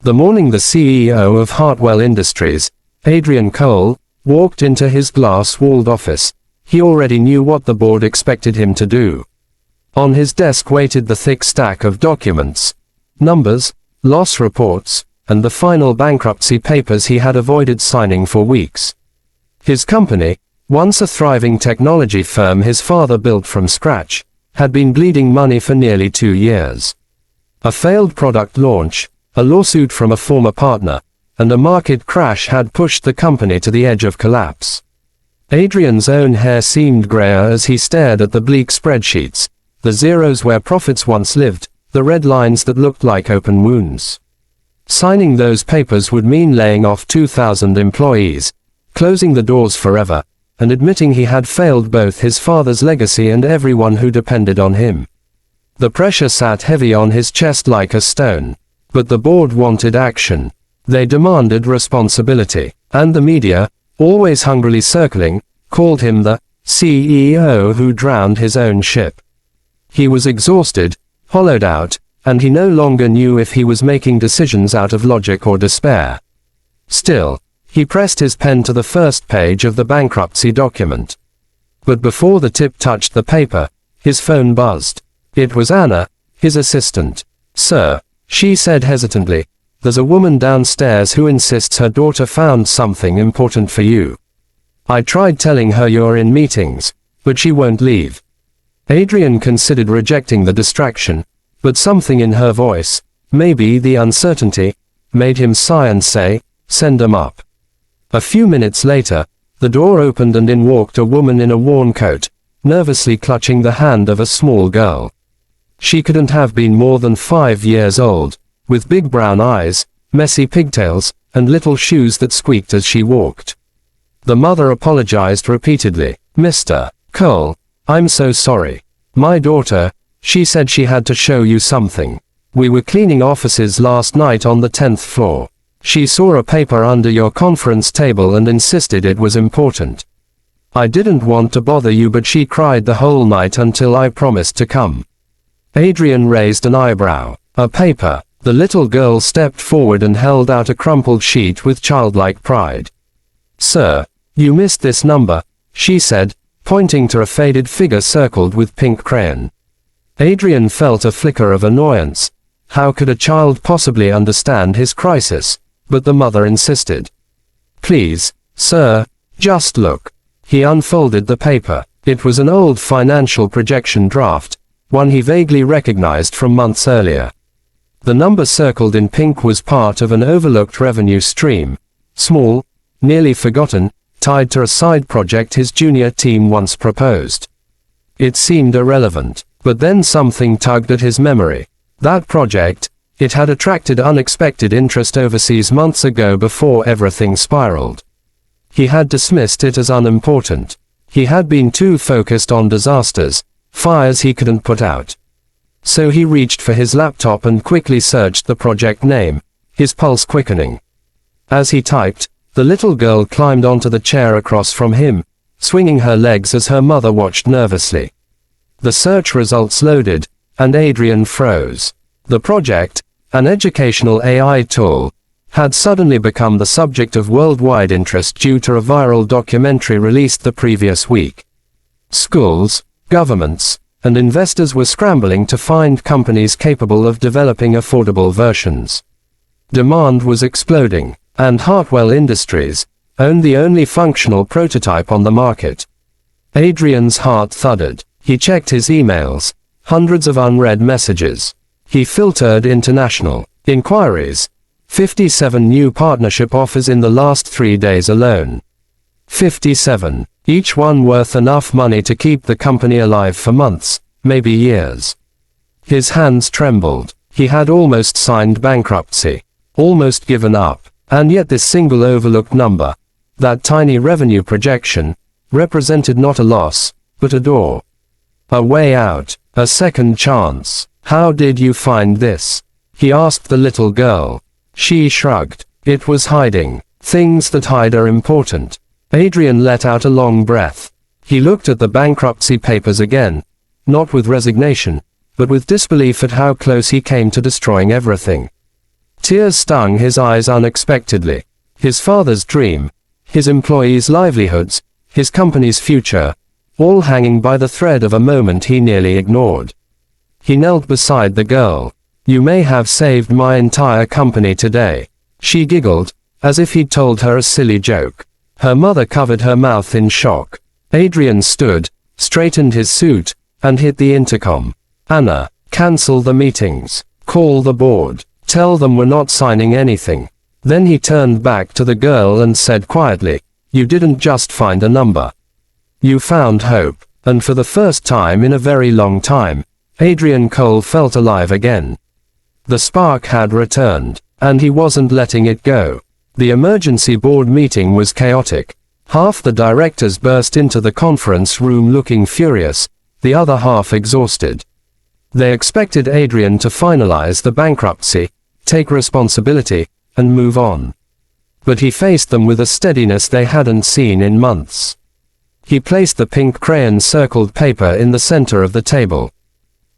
The morning the CEO of Hartwell Industries, Adrian Cole, walked into his glass-walled office, he already knew what the board expected him to do. On his desk waited the thick stack of documents, numbers, loss reports, and the final bankruptcy papers he had avoided signing for weeks. His company, once a thriving technology firm his father built from scratch, had been bleeding money for nearly 2 years. A failed product launch, a lawsuit from a former partner, and a market crash had pushed the company to the edge of collapse. Adrian's own hair seemed grayer as he stared at the bleak spreadsheets, the zeros where profits once lived, the red lines that looked like open wounds. Signing those papers would mean laying off 2,000 employees, closing the doors forever, and admitting he had failed both his father's legacy and everyone who depended on him. The pressure sat heavy on his chest like a stone. But the board wanted action. They demanded responsibility. And the media, always hungrily circling, called him the CEO who drowned his own ship. He was exhausted, hollowed out, and he no longer knew if he was making decisions out of logic or despair. Still, he pressed his pen to the first page of the bankruptcy document. But before the tip touched the paper, his phone buzzed. It was Anna, his assistant. "Sir," she said hesitantly, "there's a woman downstairs who insists her daughter found something important for you. I tried telling her you're in meetings, but she won't leave." Adrian considered rejecting the distraction, but something in her voice, maybe the uncertainty, made him sigh and say, "Send 'em up." A few minutes later, the door opened and in walked a woman in a worn coat, nervously clutching the hand of a small girl. She couldn't have been more than 5 years old, with big brown eyes, messy pigtails, and little shoes that squeaked as she walked. The mother apologized repeatedly. "Mr. Cole, I'm so sorry. My daughter, she said she had to show you something. We were cleaning offices last night on the 10th floor. She saw a paper under your conference table and insisted it was important. I didn't want to bother you, but she cried the whole night until I promised to come." Adrian raised an eyebrow. "A paper." The little girl stepped forward and held out a crumpled sheet with childlike pride. "Sir, you missed this number," she said, pointing to a faded figure circled with pink crayon. Adrian felt a flicker of annoyance. How could a child possibly understand his crisis? But the mother insisted. "Please, sir, just look." He unfolded the paper. It was an old financial projection draft, one he vaguely recognized from months earlier. The number circled in pink was part of an overlooked revenue stream, small, nearly forgotten, tied to a side project his junior team once proposed. It seemed irrelevant, but then something tugged at his memory. That project, it had attracted unexpected interest overseas months ago before everything spiraled. He had dismissed it as unimportant. He had been too focused on disasters, fires he couldn't put out. So he reached for his laptop and quickly searched the project name, his pulse quickening. As he typed, the little girl climbed onto the chair across from him, swinging her legs as her mother watched nervously. The search results loaded, and Adrian froze. The project, an educational AI tool, had suddenly become the subject of worldwide interest due to a viral documentary released the previous week. Schools, governments, and investors were scrambling to find companies capable of developing affordable versions. Demand was exploding, and Hartwell Industries owned the only functional prototype on the market. Adrian's heart thudded. He checked his emails, hundreds of unread messages. He filtered international inquiries. 57 new partnership offers in the last 3 days alone. 57, each one worth enough money to keep the company alive for months, maybe years. His hands trembled. He had almost signed bankruptcy, almost given up, and yet this single overlooked number, that tiny revenue projection, represented not a loss, but a door. A way out, a second chance. "How did you find this?" he asked the little girl. She shrugged. "It was hiding. Things that hide are important." Adrian let out a long breath. He looked at the bankruptcy papers again, not with resignation, but with disbelief at how close he came to destroying everything. Tears stung his eyes unexpectedly. His father's dream, his employees' livelihoods, his company's future, all hanging by the thread of a moment he nearly ignored. He knelt beside the girl. "You may have saved my entire company today." She giggled, as if he'd told her a silly joke. Her mother covered her mouth in shock. Adrian stood, straightened his suit, and hit the intercom. "Anna, cancel the meetings. Call the board. Tell them we're not signing anything." Then he turned back to the girl and said quietly, "You didn't just find a number. You found hope." And for the first time in a very long time, Adrian Cole felt alive again. The spark had returned, and he wasn't letting it go. The emergency board meeting was chaotic. Half the directors burst into the conference room looking furious, the other half exhausted. They expected Adrian to finalize the bankruptcy, take responsibility, and move on. But he faced them with a steadiness they hadn't seen in months. He placed the pink crayon-circled paper in the center of the table.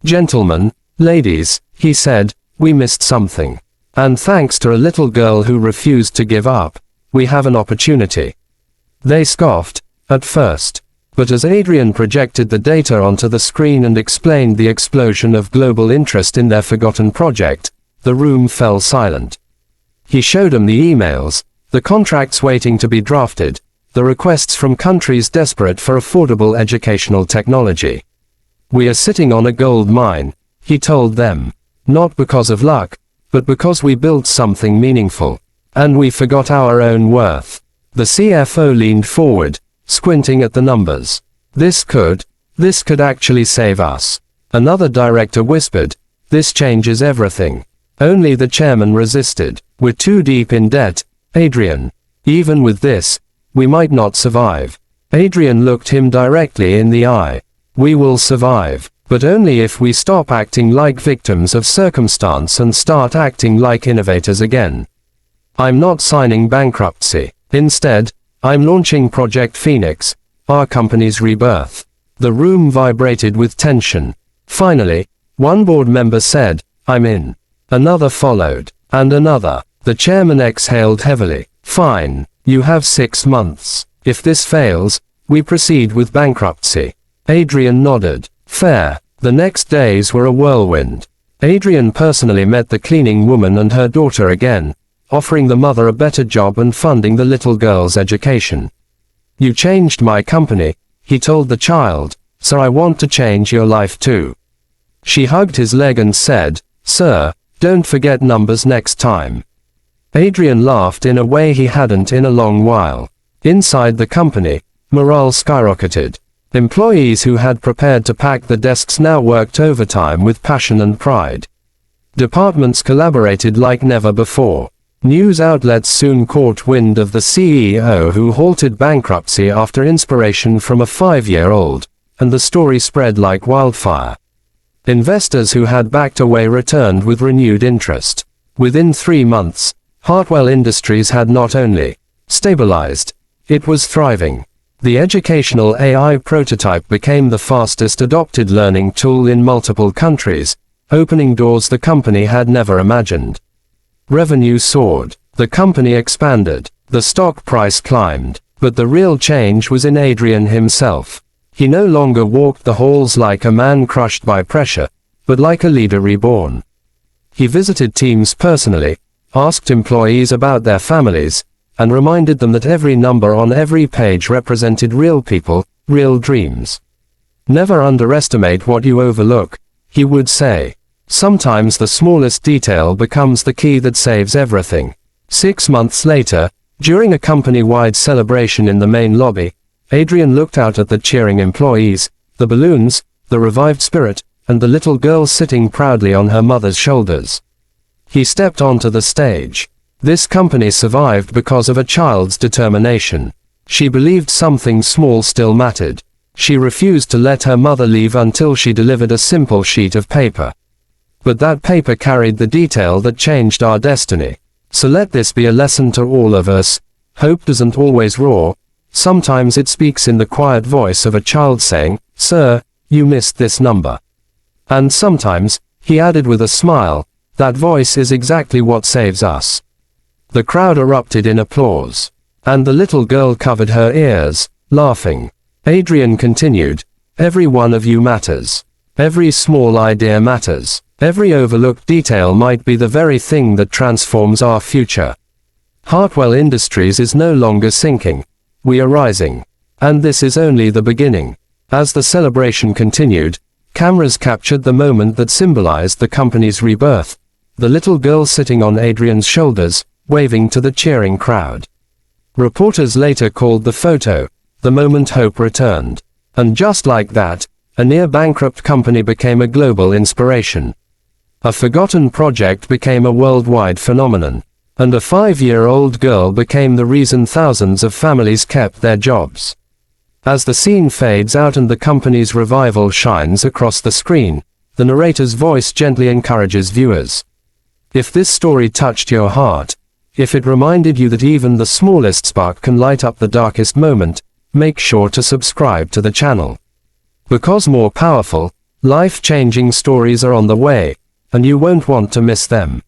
"Gentlemen, ladies," he said, "we missed something. And thanks to a little girl who refused to give up, we have an opportunity." They scoffed, at first. But as Adrian projected the data onto the screen and explained the explosion of global interest in their forgotten project, the room fell silent. He showed them the emails, the contracts waiting to be drafted, the requests from countries desperate for affordable educational technology. "We are sitting on a gold mine," he told them. "Not because of luck, but because we built something meaningful. And we forgot our own worth." The CFO leaned forward, squinting at the numbers. This could actually save us." Another director whispered, "This changes everything." Only the chairman resisted. "We're too deep in debt, Adrian. Even with this, we might not survive." Adrian looked him directly in the eye. "We will survive, but only if we stop acting like victims of circumstance and start acting like innovators again. I'm not signing bankruptcy. Instead, I'm launching Project Phoenix, our company's rebirth." The room vibrated with tension. Finally, one board member said, "I'm in." Another followed, and another. The chairman exhaled heavily. "Fine, you have 6 months. If this fails, we proceed with bankruptcy." Adrian nodded. "Fair." The next days were a whirlwind. Adrian personally met the cleaning woman and her daughter again, offering the mother a better job and funding the little girl's education. "You changed my company," he told the child, "so I want to change your life too." She hugged his leg and said, "Sir, don't forget numbers next time." Adrian laughed in a way he hadn't in a long while. Inside the company, morale skyrocketed. Employees who had prepared to pack the desks now worked overtime with passion and pride. Departments collaborated like never before. News outlets soon caught wind of the CEO who halted bankruptcy after inspiration from a 5-year-old, and the story spread like wildfire. Investors who had backed away returned with renewed interest. Within 3 months, Hartwell Industries had not only stabilized, it was thriving. The educational AI prototype became the fastest adopted learning tool in multiple countries, opening doors the company had never imagined. Revenue soared. The company expanded. The stock price climbed. But the real change was in Adrian himself. He no longer walked the halls like a man crushed by pressure, but like a leader reborn. He visited teams personally, asked employees about their families, and reminded them that every number on every page represented real people, real dreams. "Never underestimate what you overlook," he would say. Sometimes the smallest detail becomes the key that saves everything. 6 months later, during a company-wide celebration in the main lobby, Adrian looked out at the cheering employees, the balloons, the revived spirit, and the little girl sitting proudly on her mother's shoulders. He stepped onto the stage. This company survived because of a child's determination. She believed something small still mattered. She refused to let her mother leave until she delivered a simple sheet of paper. But that paper carried the detail that changed our destiny. So let this be a lesson to all of us. Hope doesn't always roar. Sometimes it speaks in the quiet voice of a child saying, "Sir, you missed this number." And sometimes, he added with a smile, That voice is exactly what saves us." The crowd erupted in applause. And the little girl covered her ears, laughing. Adrian continued, "Every one of you matters. Every small idea matters. Every overlooked detail might be the very thing that transforms our future. Hartwell Industries is no longer sinking. We are rising. And this is only the beginning." As the celebration continued, cameras captured the moment that symbolized the company's rebirth. The little girl sitting on Adrian's shoulders, waving to the cheering crowd. Reporters later called the photo, "the moment hope returned." And just like that, a near-bankrupt company became a global inspiration. A forgotten project became a worldwide phenomenon. And a 5-year-old girl became the reason thousands of families kept their jobs. As the scene fades out and the company's revival shines across the screen, the narrator's voice gently encourages viewers. If this story touched your heart, if it reminded you that even the smallest spark can light up the darkest moment, make sure to subscribe to the channel. Because more powerful, life-changing stories are on the way, and you won't want to miss them.